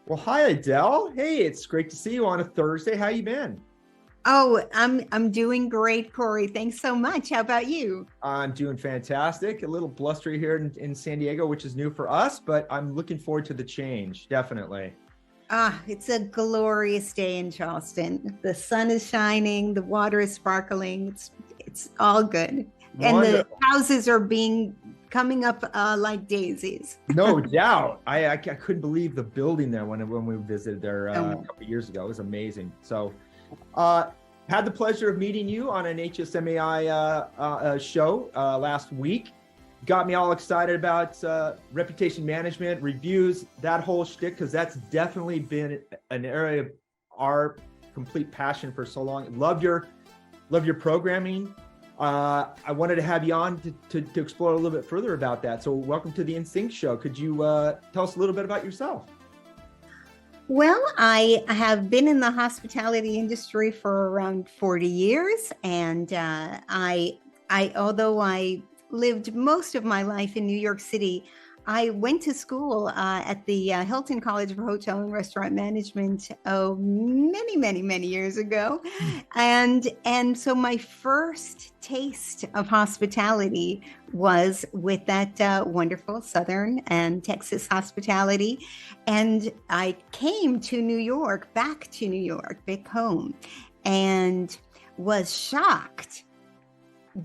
Well, hi Adele. Hey, it's great to see you on a Thursday. How you been? Oh, I'm doing great, Cory. Thanks so much. How about you? I'm doing fantastic. A little blustery here in San Diego, which is new for us, but I'm looking forward to the change, definitely. Ah, it's a glorious day in Charleston. The sun is shining, the water is sparkling. It's all good. And the Wonderful. houses are being coming up like daisies. No doubt. I couldn't believe the building there when we visited there a Um, couple of years ago. It was amazing. So, uh, had the pleasure of meeting you on an HSMAI show last week. Got me all excited about reputation management, reviews, that whole shtick, because that's definitely been an area of our complete passion for so long. Love your programming. I wanted to have you on to explore a little bit further about that. So welcome to the InnSync show. Could you tell us a little bit about yourself? well, I have been in the hospitality industry for around 40 years, and although I lived most of my life in New York City, I went to school at the Hilton College of Hotel and Restaurant Management, oh, many, many, many years ago, and so my first taste of hospitality was with that wonderful Southern and Texas hospitality, and I came to New York, back to New York, back home, and was shocked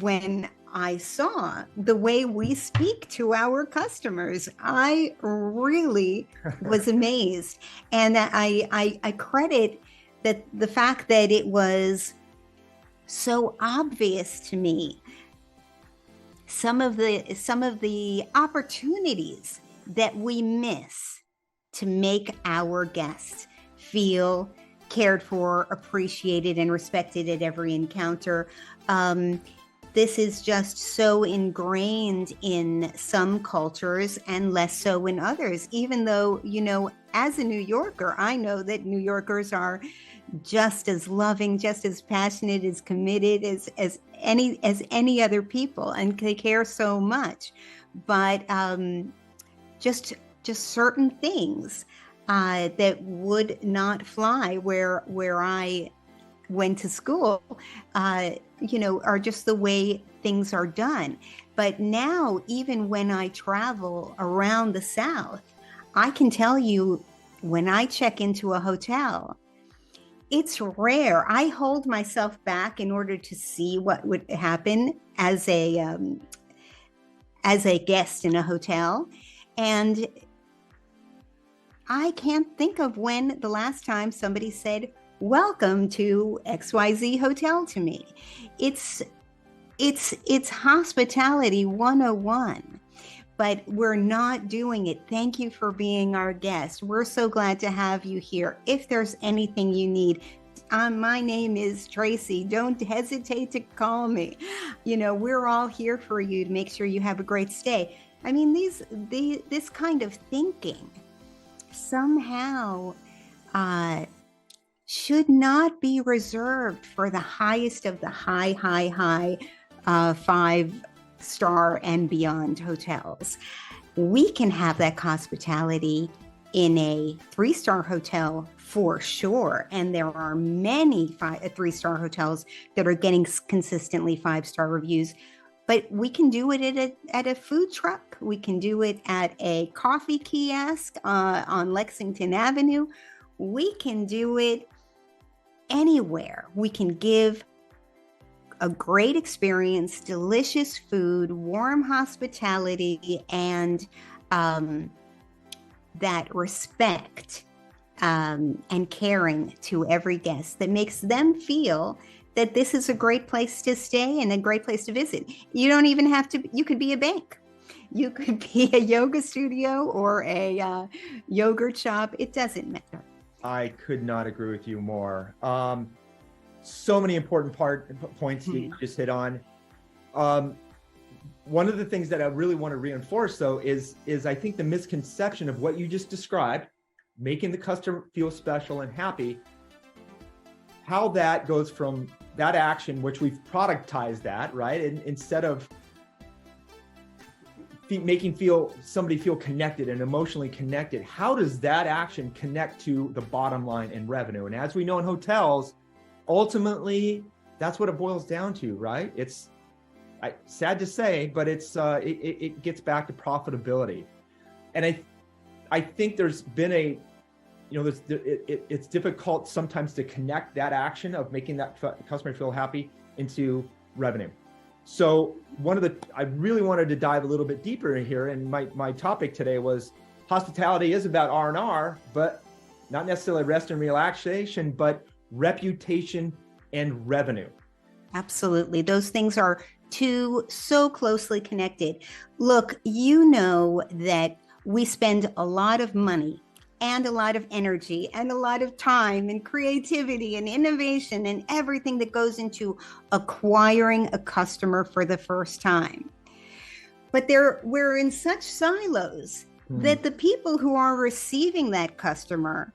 when I saw the way we speak to our customers. I really was amazed. And I credit that the fact that it was so obvious to me some of the opportunities that we miss to make our guests feel cared for, appreciated, and respected at every encounter. This is just so ingrained in some cultures and less so in others, even though, as a New Yorker, I know that New Yorkers are just as loving, just as passionate, as committed as any other people, and they care so much. But just certain things that would not fly where I went to school, are just the way things are done. But now, even when I travel around the South, I can tell you when I check into a hotel, it's rare. I hold myself back in order to see what would happen as a guest in a hotel, and I can't think of when the last time somebody said, "Welcome to XYZ Hotel" to me. It's it's hospitality 101, but we're not doing it. Thank you for being our guest. We're so glad to have you here. If there's anything you need, my name is Tracy. Don't hesitate to call me. We're all here for you to make sure you have a great stay. I mean, this kind of thinking somehow should not be reserved for the highest of the high, five-star and beyond hotels. We can have that hospitality in a three-star hotel for sure. And there are many three-star hotels that are getting consistently five-star reviews. But we can do it at a food truck. We can do it at a coffee kiosk on Lexington Avenue. We can do it anywhere. We can give a great experience, delicious food, warm hospitality, and that respect and caring to every guest that makes them feel that this is a great place to stay and a great place to visit. You don't even have to, you could be a bank. You could be a yoga studio or a yogurt shop. It doesn't matter. I could not agree with you more. So many important points you just hit on. One of the things that I really want to reinforce, though, is I think the misconception of what you just described, making the customer feel special and happy, how that goes from that action, which we've productized that, right? And instead of making somebody feel connected and emotionally connected, how does that action connect to the bottom line and revenue? And as we know in hotels, ultimately, that's what it boils down to, right? It's sad to say, but it gets back to profitability. And I think there's been it's difficult sometimes to connect that action of making that customer feel happy into revenue. So I really wanted to dive a little bit deeper in here, and my topic today was hospitality is about R&R, but not necessarily rest and relaxation, but reputation and revenue. Absolutely. Those things are so closely connected. Look, you know that we spend a lot of money and a lot of energy and a lot of time and creativity and innovation and everything that goes into acquiring a customer for the first time. But we're in such silos that the people who are receiving that customer,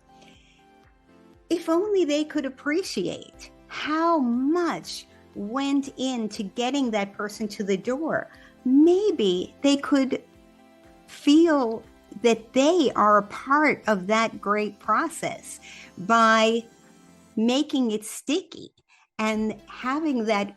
if only they could appreciate how much went into getting that person to the door, maybe they could feel that they are a part of that great process by making it sticky and having that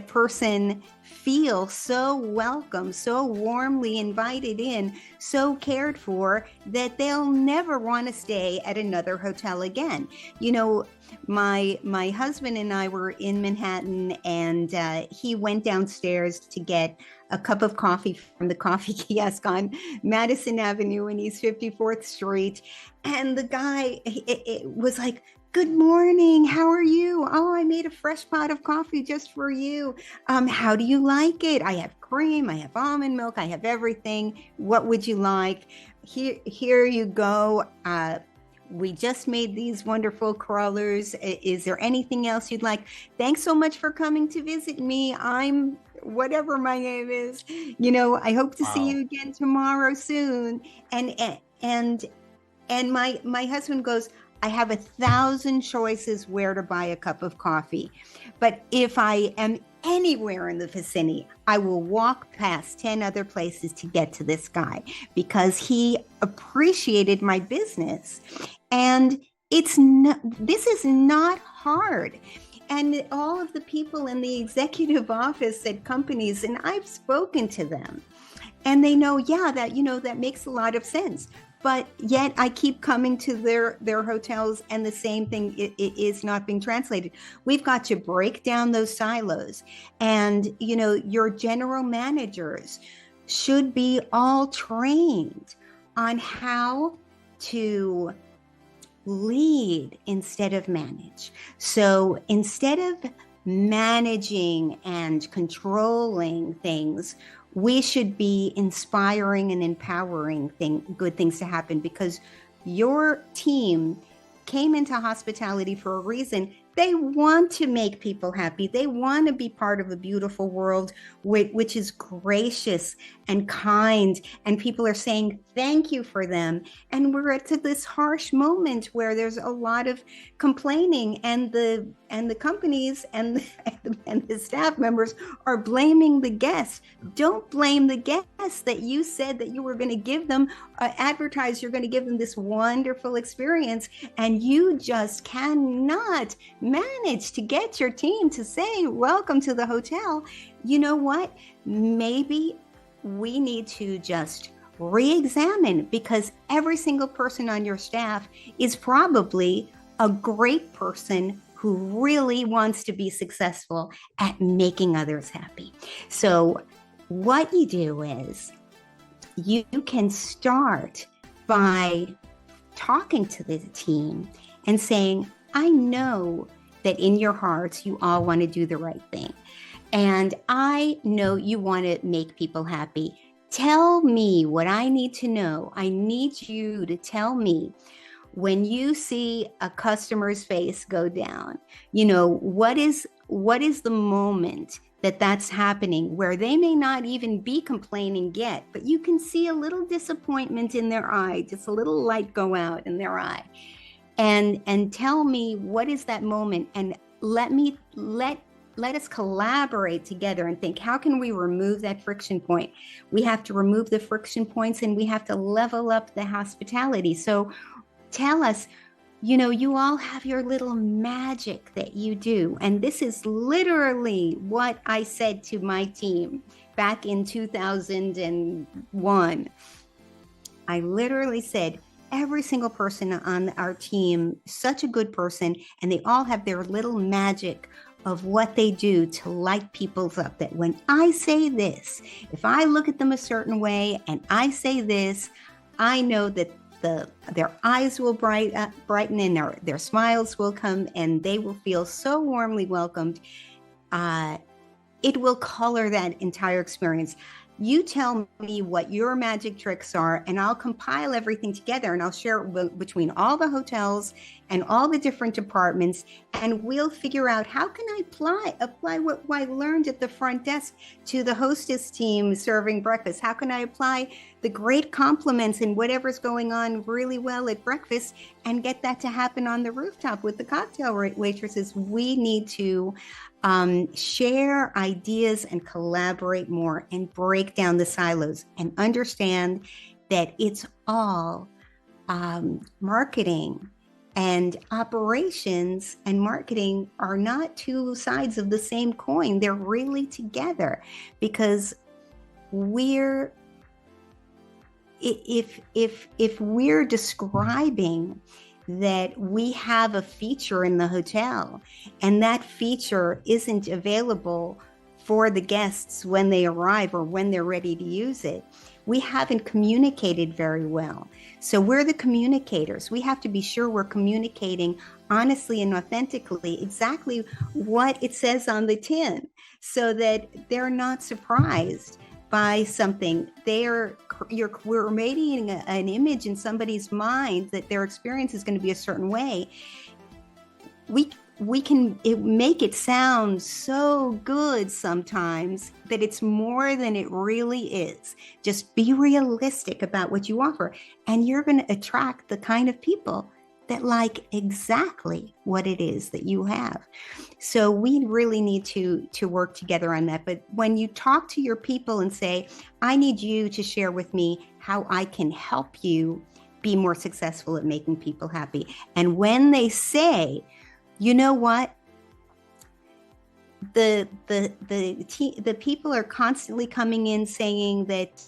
person feel so welcome, so warmly invited in, so cared for, that they'll never want to stay at another hotel again. You know, my husband and I were in Manhattan, and he went downstairs to get a cup of coffee from the coffee kiosk on Madison Avenue in East 54th Street. And the guy it was like, "Good morning, how are you? Oh, I made a fresh pot of coffee just for you. How do you like it? I have cream, I have almond milk, I have everything. What would you like? Here you go. We just made these wonderful crawlers. Is there anything else you'd like? Thanks so much for coming to visit me. I'm whatever my name is. You know, I hope to see you again tomorrow soon." And my husband goes, "I have 1,000 choices where to buy a cup of coffee. But if I am anywhere in the vicinity, I will walk past 10 other places to get to this guy, because he appreciated my business." And this is not hard. And all of the people in the executive office at companies, and I've spoken to them, and they know, that makes a lot of sense. But yet I keep coming to their hotels, and the same thing is not being translated. We've got to break down those silos. And, your general managers should be all trained on how to lead instead of manage. So instead of managing and controlling things, we should be inspiring and empowering good things to happen, because your team came into hospitality for a reason. They want to make people happy. They want to be part of a beautiful world which is gracious and kind, and people are saying thank you for them. And we're at this harsh moment where there's a lot of complaining, and the companies and the staff members are blaming the guests. Don't blame the guests that you said that you were going to give them, advertise you're going to give them this wonderful experience, and you just cannot manage to get your team to say welcome to the hotel. You know what? Maybe we need to just re-examine, because every single person on your staff is probably a great person who really wants to be successful at making others happy. So what you do is you can start by talking to the team and saying, "I know that in your hearts, you all want to do the right thing. And I know you want to make people happy. Tell me what I need to know. I need you to tell me when you see a customer's face go down, what is the moment that's happening where they may not even be complaining yet, but you can see a little disappointment in their eye, just a little light go out in their eye. And tell me what is that moment, and let let us collaborate together and think, how can we remove that friction point? We have to remove the friction points, and we have to level up the hospitality. So tell us, you all have your little magic that you do. And this is literally what I said to my team back in 2001. I literally said, every single person on our team, such a good person, and they all have their little magic of what they do to light people's up. That when I say this, if I look at them a certain way and I say this, I know that their eyes will brighten and their smiles will come, and they will feel so warmly welcomed. It will color that entire experience. You tell me what your magic tricks are, and I'll compile everything together, and I'll share it between all the hotels and all the different departments, and we'll figure out how can I apply what I learned at the front desk to the hostess team serving breakfast. How can I apply the great compliments and whatever's going on really well at breakfast and get that to happen on the rooftop with the cocktail waitresses? We need to share ideas and collaborate more and break down the silos and understand that it's all marketing, and operations and marketing are not two sides of the same coin. They're really together, because if we're describing that we have a feature in the hotel and that feature isn't available for the guests when they arrive or when they're ready to use it, we haven't communicated very well. So we're the communicators. We have to be sure we're communicating honestly and authentically exactly what it says on the tin, so that they're not surprised by something. We're radiating an image in somebody's mind that their experience is going to be a certain way. We can make it sound so good sometimes that it's more than it really is. Just be realistic about what you offer, and you're going to attract the kind of people that like exactly what it is that you have. So we really need to work together on that. But when you talk to your people and say, I need you to share with me how I can help you be more successful at making people happy. And when they say, you know what, the people are constantly coming in saying that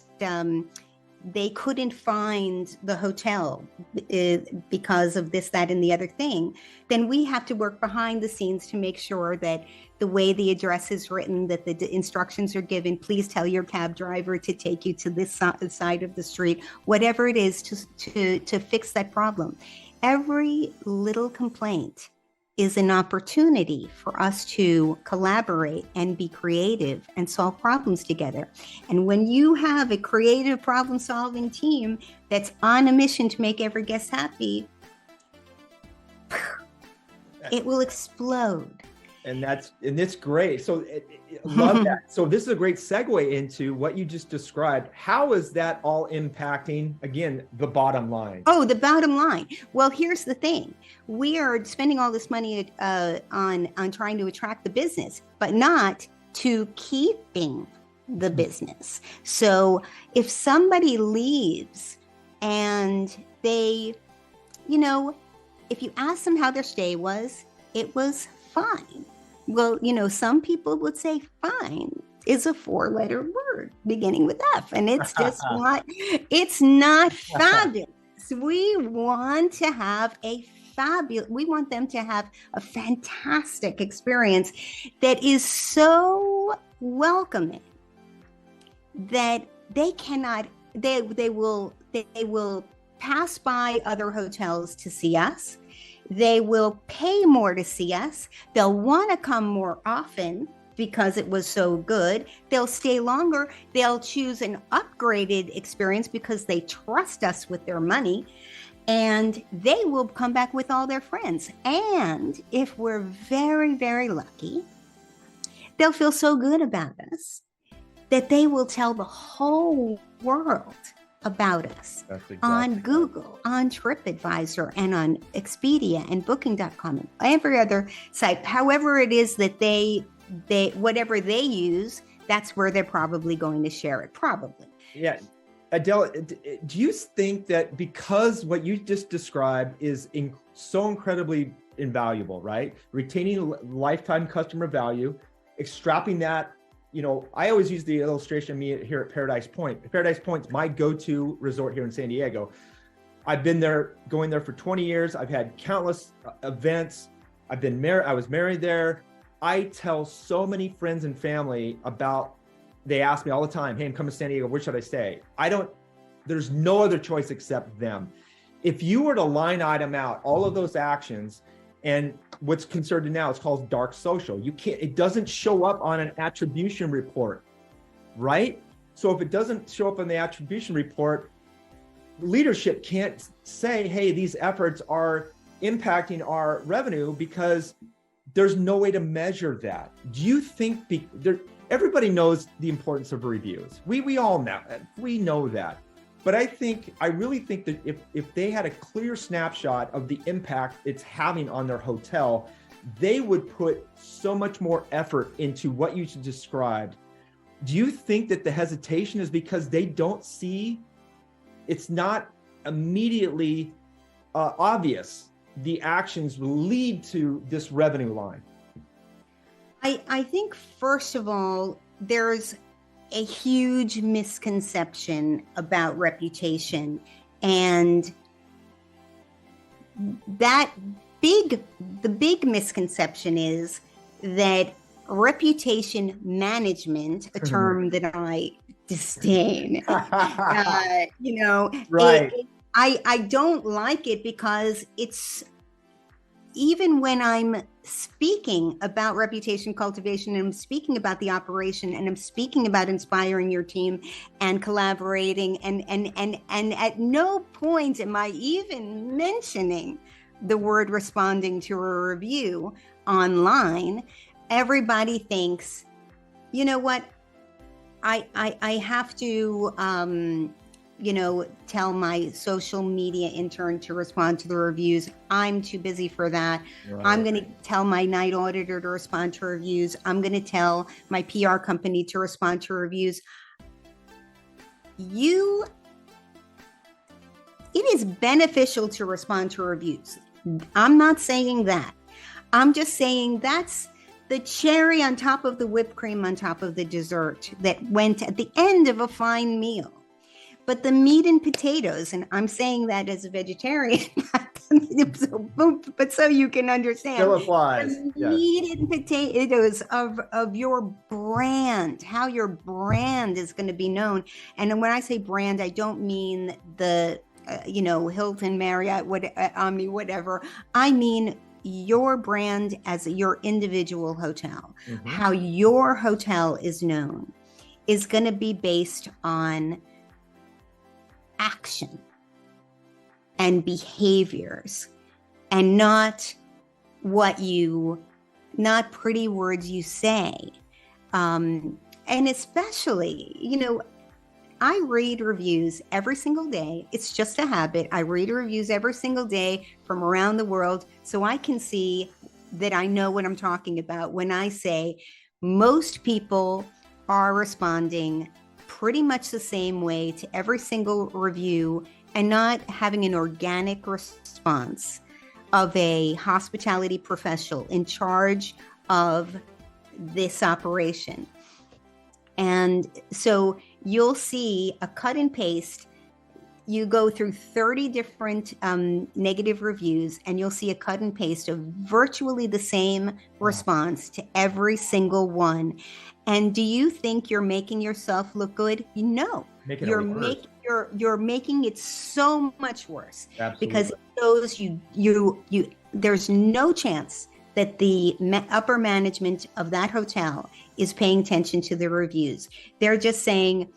they couldn't find the hotel because of this, that, and the other thing, then we have to work behind the scenes to make sure that the way the address is written, that the instructions are given, please tell your cab driver to take you to this side of the street, whatever it is to fix that problem. Every little complaint is an opportunity for us to collaborate and be creative and solve problems together. And when you have a creative problem-solving team that's on a mission to make every guest happy, it will explode. And it's great. So love that. So this is a great segue into what you just described. How is that all impacting, again, the bottom line? Oh, the bottom line. Well, here's the thing. We are spending all this money on trying to attract the business, but not to keeping the business. So if somebody leaves and they, if you ask them how their stay was, it was fine. Well, some people would say fine is a 4-letter word beginning with F, and it's just it's not fabulous. We want to have we want them to have a fantastic experience that is so welcoming that they will pass by other hotels to see us. They will pay more to see us. They'll want to come more often because it was so good. They'll stay longer. They'll choose an upgraded experience because they trust us with their money. And they will come back with all their friends. And if we're very, very lucky, they'll feel so good about us that they will tell the whole world about us on Google, on TripAdvisor, and on Expedia and Booking.com and every other site. However it is that they whatever they use, that's where they're probably going to share it. Probably. Yeah. Adele, do you think that because what you just described is so incredibly invaluable, right? Retaining lifetime customer value, extracting that, I always use the illustration of me here at Paradise Point. Paradise Point's my go-to resort here in San Diego. I've been going there for 20 years. I've had countless events. I've been married. I was married there. I tell so many friends and family they ask me all the time, hey, I'm coming to San Diego. Where should I stay? There's no other choice except them. If you were to line item out all of those actions, and what's considered now, it's called dark social. It doesn't show up on an attribution report, right? So if it doesn't show up on the attribution report, leadership can't say, hey, these efforts are impacting our revenue, because there's no way to measure that. Do you think everybody knows the importance of reviews? We all know, we know that. But I really think that if they had a clear snapshot of the impact it's having on their hotel, they would put so much more effort into what you just described. Do you think that the hesitation is because they don't see, it's not immediately obvious the actions will lead to this revenue line? I think, first of all, there's a huge misconception about reputation, and the big misconception is that reputation management, a term that I disdain, Right. I don't like it, because it's, even when I'm speaking about reputation cultivation, and I'm speaking about the operation, and I'm speaking about inspiring your team and collaborating, and at no point am I even mentioning the word responding to a review online. Everybody thinks, you know what, I have to tell my social media intern to respond to the reviews. I'm too busy for that. Right. I'm going to tell my night auditor to respond to reviews. I'm going to tell my PR company to respond to reviews. It is beneficial to respond to reviews. I'm not saying that. I'm just saying that's the cherry on top of the whipped cream on top of the dessert that went at the end of a fine meal. But the meat and potatoes, and I'm saying that as a vegetarian, but so you can understand. Still applies. The meat and potatoes of your brand, how your brand is going to be known. And when I say brand, I don't mean the, Hilton, Marriott, whatever. I mean your brand as your individual hotel. Mm-hmm. How your hotel is known is going to be based on action and behaviors, and not pretty words you say. And especially, I read reviews every single day. It's just a habit. I read reviews every single day from around the world, so I can see that I know what I'm talking about when I say most people are responding pretty much the same way to every single review, and not having an organic response of a hospitality professional in charge of this operation. And so you'll see a cut and paste. You go through 30 different negative reviews, and you'll see a cut and paste of virtually the same response to every single one. And do you think you're making yourself look good? No, you're making it so much worse. Absolutely. Because it shows you there's no chance that the upper management of that hotel is paying attention to the reviews. They're just saying,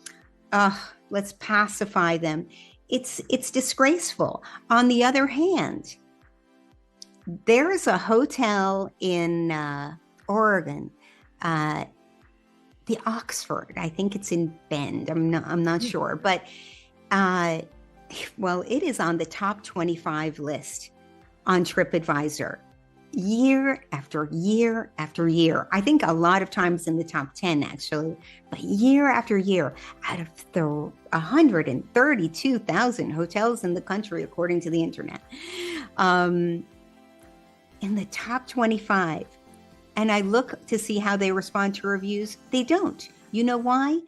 let's pacify them. It's disgraceful. On the other hand, there is a hotel in Oregon, the Oxford. I think it's in Bend. I'm not sure, but it is on the top 25 list on TripAdvisor. year after year after year. I think a lot of times in the top 10, actually, but year after year, out of the 132,000 hotels in the country, according to the internet, in the top 25, and I look to see how they respond to reviews, they don't. You know why?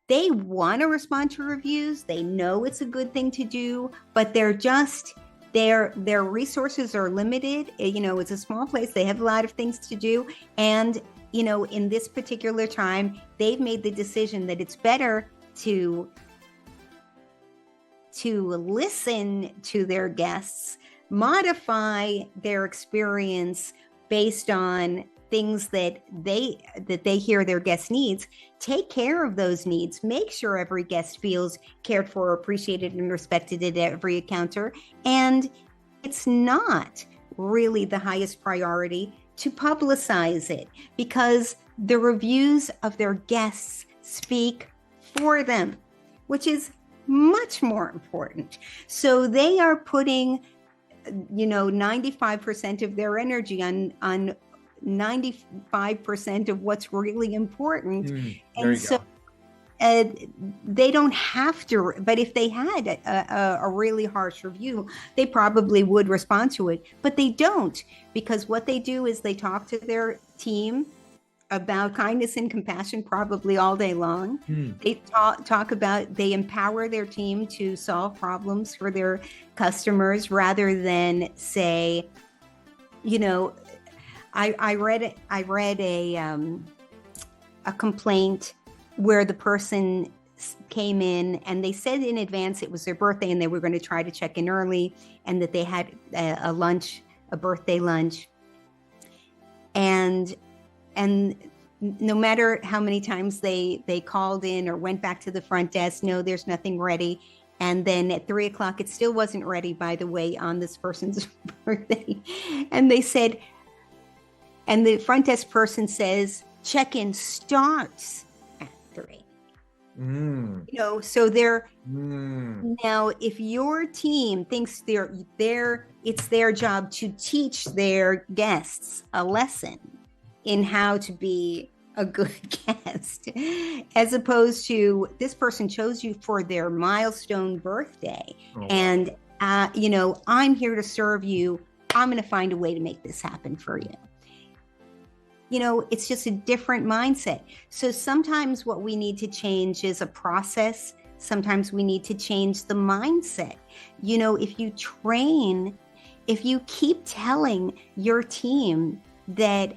They want to respond to reviews. They know it's a good thing to do, but they're just, their resources are limited. You know, it's a small place. They have a lot of things to do. And, you know, in this particular time, they've made the decision that it's better to listen to their guests, modify their experience based on things that they hear their guest needs, take care of those needs, make sure every guest feels cared for, appreciated, and respected at every encounter. And it's not really the highest priority to publicize it, because the reviews of their guests speak for them, which is much more important. So they are putting, you know, 95% of their energy on 95% of what's really important. And so they don't have to, but if they had a really harsh review, they probably would respond to it, but they don't, because what they do is they talk to their team about kindness and compassion probably all day long. They talk about, they empower their team to solve problems for their customers, rather than say, you know, I read a complaint where the person came in and they said in advance it was their birthday and they were going to try to check in early, and that they had a birthday lunch, and no matter how many times they called in or went back to the front desk, no, there's nothing ready. And then at 3:00, it still wasn't ready, by the way, on this person's birthday. And they said, and the front desk person says, check-in starts at 3. You know, so they're now, if your team thinks it's their job to teach their guests a lesson in how to be a good guest, as opposed to this person chose you for their milestone birthday, and you know, I'm here to serve you. I'm going to find a way to make this happen for you. You know, it's just a different mindset. So sometimes what we need to change is a process. Sometimes we need to change the mindset. You know, if you keep telling your team that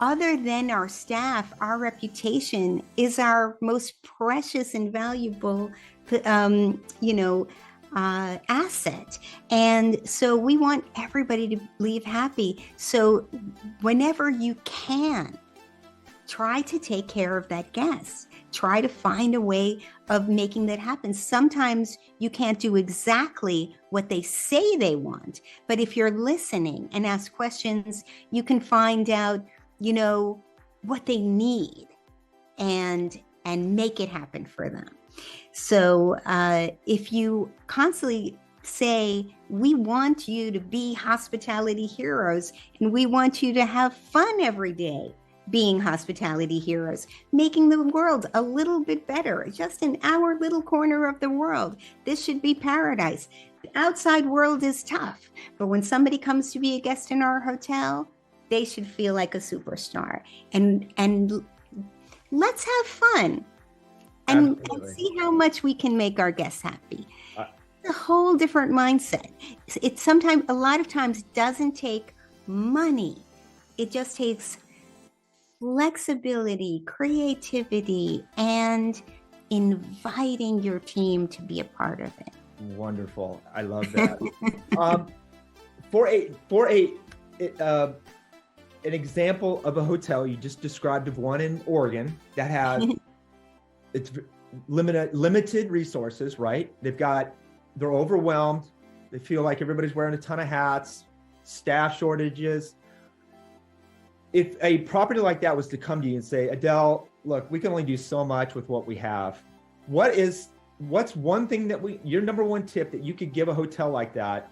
other than our staff, our reputation is our most precious and valuable, asset. And so we want everybody to leave happy. So whenever you can, try to take care of that guest. Try to find a way of making that happen. Sometimes you can't do exactly what they say they want, but if you're listening and ask questions, you can find out, you know, what they need and make it happen for them. So if you constantly say, we want you to be hospitality heroes, and we want you to have fun every day being hospitality heroes, making the world a little bit better, just in our little corner of the world. This should be paradise. The outside world is tough, but when somebody comes to be a guest in our hotel, they should feel like a superstar. And let's have fun. And see how much we can make our guests happy. It's a whole different mindset. It sometimes, a lot of times, doesn't take money. It just takes flexibility, creativity, and inviting your team to be a part of it. Wonderful. I love that. For an example of a hotel you just described, of one in Oregon that has it's limited resources, right? They're overwhelmed. They feel like everybody's wearing a ton of hats, staff shortages. If a property like that was to come to you and say, Adele, look, we can only do so much with what we have. What's one thing that your number one tip that you could give a hotel like that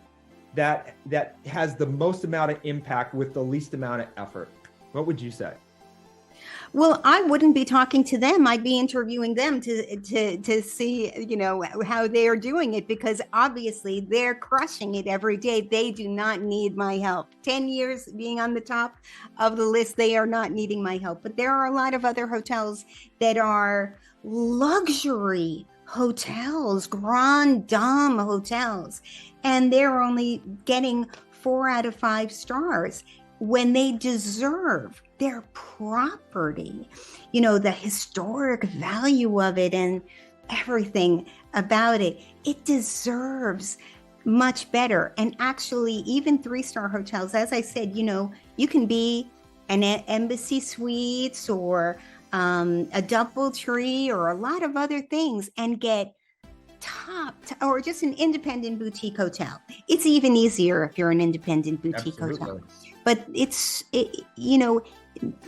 that has the most amount of impact with the least amount of effort? What would you say? Well, I wouldn't be talking to them. I'd be interviewing them to see, you know, how they are doing it, because obviously they're crushing it every day. They do not need my help. 10 years being on the top of the list, they are not needing my help. But there are a lot of other hotels that are luxury hotels, grand dame hotels, and they're only getting 4 out of 5 stars when they deserve their property, you know, the historic value of it and everything about it. It deserves much better. And actually, even 3-star hotels, as I said, you know, you can be an Embassy Suites or a DoubleTree or a lot of other things and get or just an independent boutique hotel. It's even easier if you're an independent boutique hotel. But you know,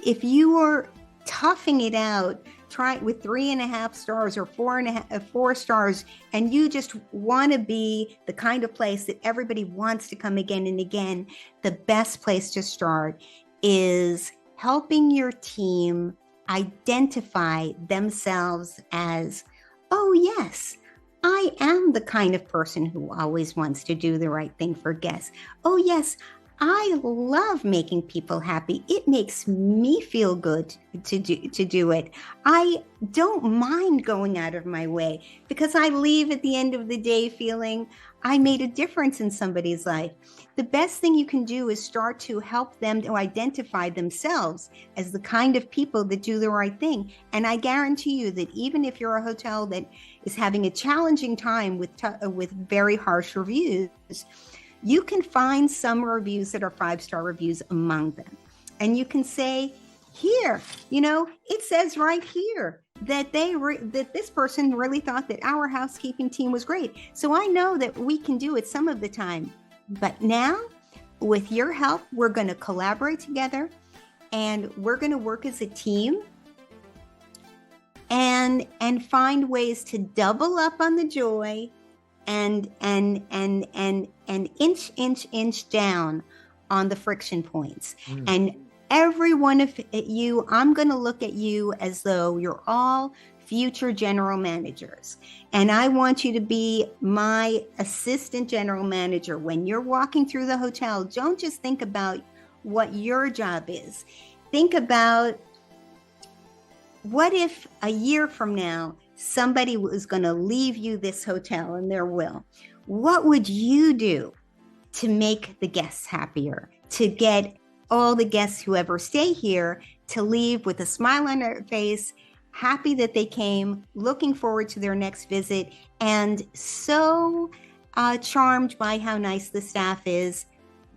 if you are toughing it out, try with 3.5 stars or 4 stars, and you just want to be the kind of place that everybody wants to come again and again, the best place to start is helping your team identify themselves as, oh yes, I am the kind of person who always wants to do the right thing for guests. Oh yes, I love making people happy. It makes me feel good to do it. I don't mind going out of my way because I leave at the end of the day feeling I made a difference in somebody's life. The best thing you can do is start to help them to identify themselves as the kind of people that do the right thing. And I guarantee you that even if you're a hotel that is having a challenging time with very harsh reviews, you can find some reviews that are 5-star reviews among them. And you can say, here, you know, it says right here that that this person really thought that our housekeeping team was great. So I know that we can do it some of the time. But now, with your help, we're going to collaborate together and we're going to work as a team and find ways to double up on the joy and inch down on the friction points. And every one of you, I'm going to look at you as though you're all future general managers. And I want you to be my assistant general manager. When you're walking through the hotel, don't just think about what your job is. Think about, what if a year from now, somebody was going to leave you this hotel in their will? What would you do to make the guests happier, to get all the guests who ever stay here to leave with a smile on their face, happy that they came, looking forward to their next visit, and so charmed by how nice the staff is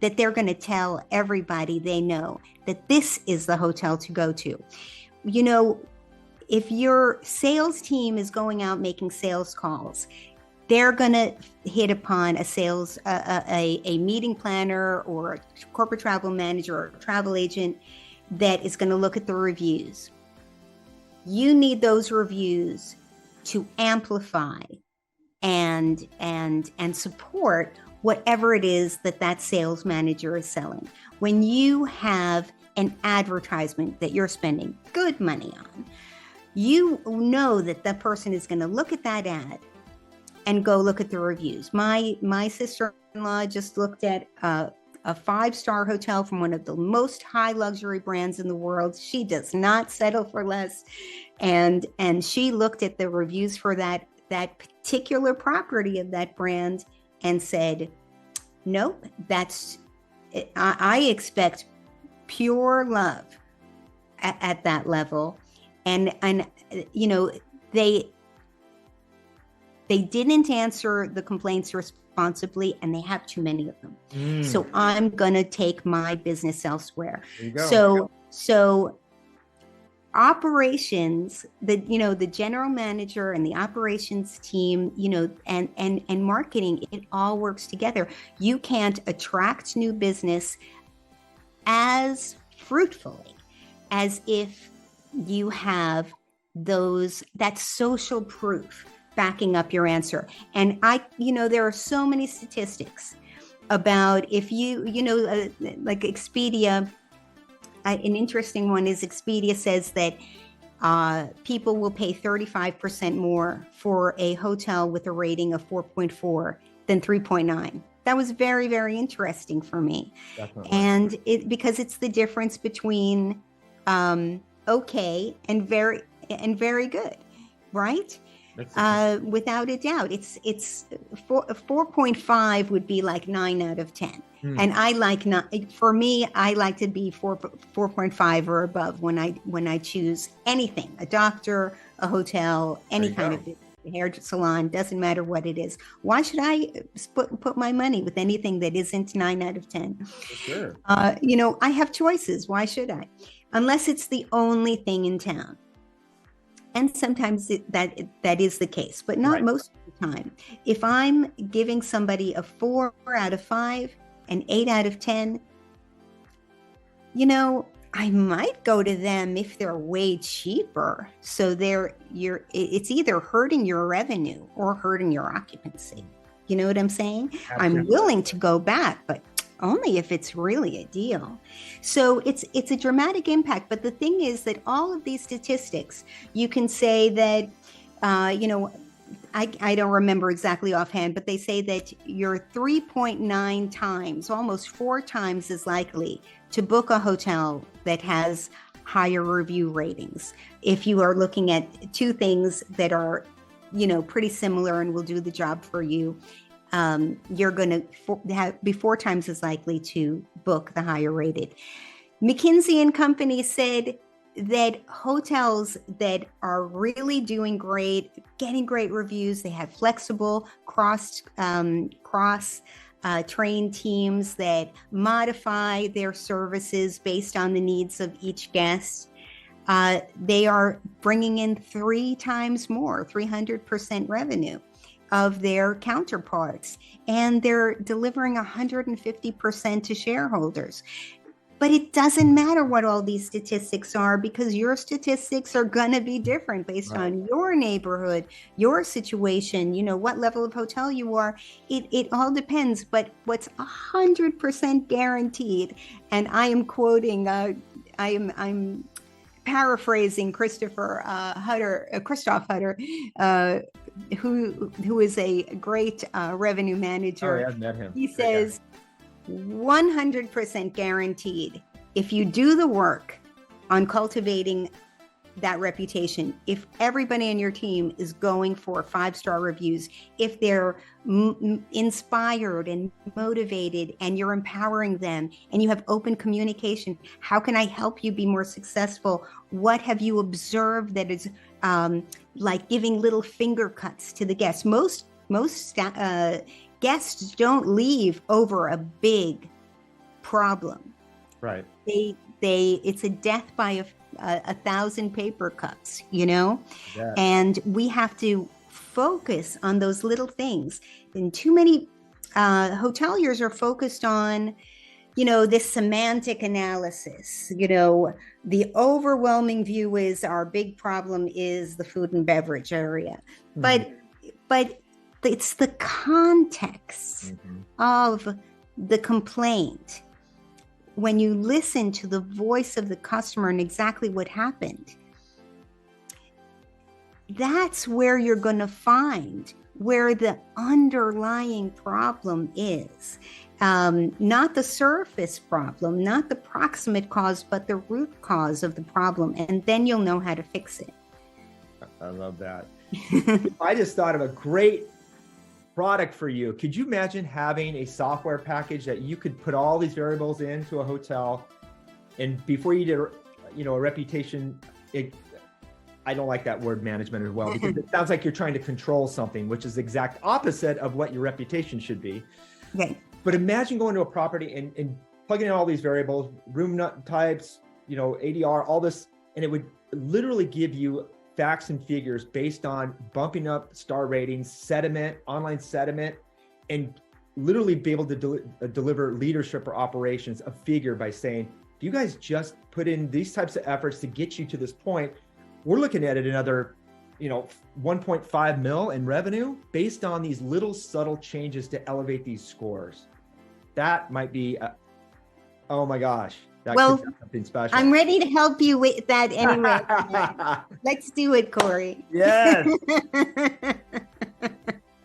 that they're going to tell everybody they know that this is the hotel to go to. You know, if your sales team is going out making sales calls, they're going to hit upon a meeting planner or a corporate travel manager or a travel agent that is going to look at the reviews. You need those reviews to amplify and support whatever it is that sales manager is selling. When you have an advertisement that you're spending good money on, you know that the person is going to look at that ad and go look at the reviews. My sister-in-law just looked at a 5-star hotel from one of the most high luxury brands in the world. She does not settle for less. And she looked at the reviews for that particular property of that brand and said, nope, I expect pure love at that level. And you know, they didn't answer the complaints responsibly, and they have too many of them. So I'm going to take my business elsewhere. There you go. So operations, the general manager and the operations team, you know, and marketing, it all works together. You can't attract new business as fruitfully as if you have that social proof backing up your answer. And there are so many statistics about if like Expedia. An interesting one is Expedia says that people will pay 35% more for a hotel with a rating of 4.4 than 3.9. That was very, very interesting for me. Definitely. And because it's the difference between okay and very good, right? Without a doubt, it's 4.5 would be like 9 out of 10. And I like for me, I like to be 4.5 or above when I choose anything, a doctor, a hotel, any kind of hair salon, doesn't matter what it is. Why should I put my money with anything that isn't 9 out of 10? For sure. I have choices. Why should I? Unless it's the only thing in town. And sometimes that is the case, but not most of the time. If I'm giving somebody a 4 out of 5, an 8 out of 10, I might go to them if they're way cheaper. So it's either hurting your revenue or hurting your occupancy. You know what I'm saying? Absolutely. I'm willing to go back, but only if it's really a deal. So it's a dramatic impact. But the thing is that all of these statistics, you can say that, I don't remember exactly offhand, but they say that you're 3.9 times, almost 4 times as likely to book a hotel that has higher review ratings. If you are looking at two things that are, pretty similar and will do the job for you, you're going to be 4 times as likely to book the higher rated. McKinsey and Company said that hotels that are really doing great, getting great reviews, they have flexible cross-trained teams that modify their services based on the needs of each guest. They are bringing in 3 times more, 300% revenue of their counterparts, and they're delivering 150% to shareholders. But it doesn't matter what all these statistics are, because your statistics are going to be different based on your neighborhood, your situation, what level of hotel you are. It all depends. But what's 100% guaranteed, and I am quoting, I'm paraphrasing Christoph Hutter, who is a great revenue manager. Oh, yeah, I've met him. He says, 100% guaranteed, if you do the work on cultivating that reputation, if everybody on your team is going for 5-star reviews, if they're inspired and motivated and you're empowering them and you have open communication, how can I help you be more successful? What have you observed that is like giving little finger cuts to the guests? Most guests don't leave over a big problem. Right. It's a death by a 1,000 paper cuts, Yeah. And we have to focus on those little things. And too many hoteliers are focused on, this semantic analysis. The overwhelming view is our big problem is the food and beverage area. Mm-hmm. But it's the context of the complaint. When you listen to the voice of the customer and exactly what happened, that's where you're going to find where the underlying problem is. Not the surface problem, not the proximate cause, but the root cause of the problem. And then you'll know how to fix it. I love that. I just thought of a great product for you. Could you imagine having a software package that you could put all these variables into a hotel, and before you did, a reputation, I don't like that word management as well, because it sounds like you're trying to control something, which is the exact opposite of what your reputation should be. Okay. But imagine going to a property and plugging in all these variables, room types, ADR, all this, and it would literally give you facts and figures based on bumping up star ratings, online sentiment, and literally be able to deliver leadership or operations a figure by saying, do you guys just put in these types of efforts to get you to this point? We're looking at another, 1.5 mil in revenue based on these little subtle changes to elevate these scores. that might be, oh my gosh, that Well, could be something special. I'm ready to help you with that anyway. Let's do it, Cory. Yes.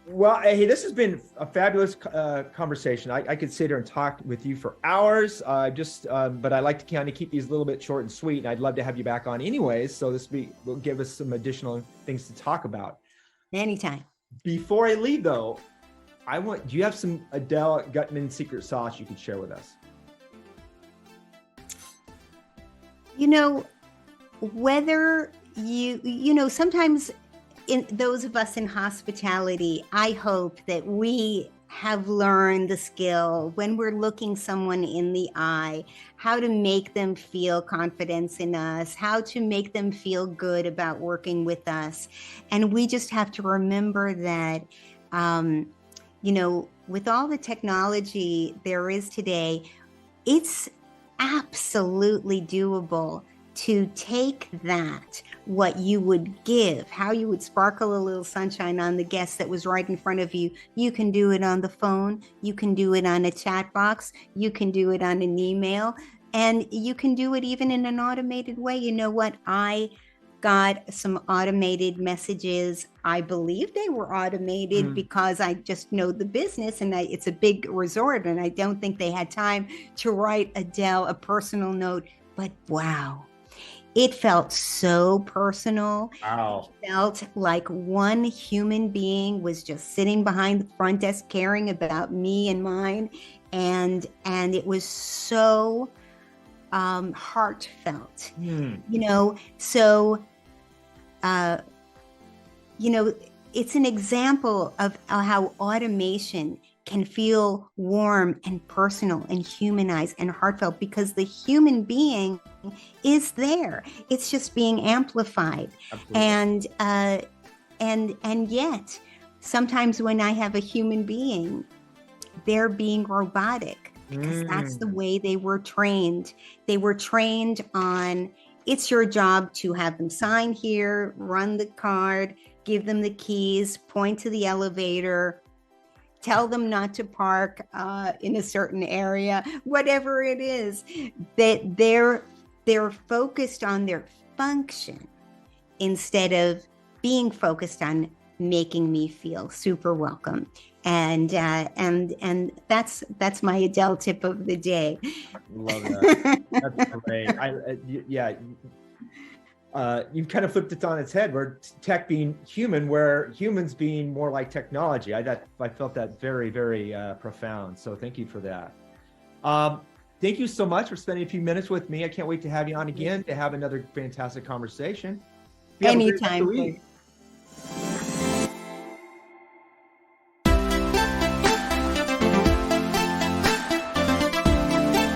Well, hey, this has been a fabulous conversation. I could sit here and talk with you for hours. But I like to kind of keep these a little bit short and sweet. And I'd love to have you back on anyways. So will give us some additional things to talk about. Anytime. Before I leave, though, do you have some Adele Gutman secret sauce you could share with us? You know, whether sometimes in those of us in hospitality, I hope that we have learned the skill when we're looking someone in the eye, how to make them feel confidence in us, how to make them feel good about working with us. And we just have to remember that, with all the technology there is today, it's absolutely doable to take that, what you would give, how you would sparkle a little sunshine on the guest that was right in front of you. You can do it on the phone. You can do it on a chat box. You can do it on an email. And you can do it even in an automated way. You know what? I got some automated messages. I believe they were automated because I just know the business, and it's a big resort, and I don't think they had time to write Adele a personal note. But wow, it felt so personal. Wow. It felt like one human being was just sitting behind the front desk caring about me and mine. And it was so heartfelt, it's an example of how automation can feel warm and personal and humanized and heartfelt because the human being is there. It's just being amplified. Absolutely. And yet sometimes when I have a human being, they're being robotic because that's the way they were trained. They were trained on, it's your job to have them sign here, run the card, give them the keys, point to the elevator, tell them not to park in a certain area, whatever it is, that they're focused on their function instead of being focused on making me feel super welcome. And that's my Adele tip of the day. Love that. That's great. You've kind of flipped it on its head, where tech being human, where humans being more like technology. I felt that very, very profound. So thank you for that. Thank you so much for spending a few minutes with me. I can't wait to have you on again to have another fantastic conversation. Anytime.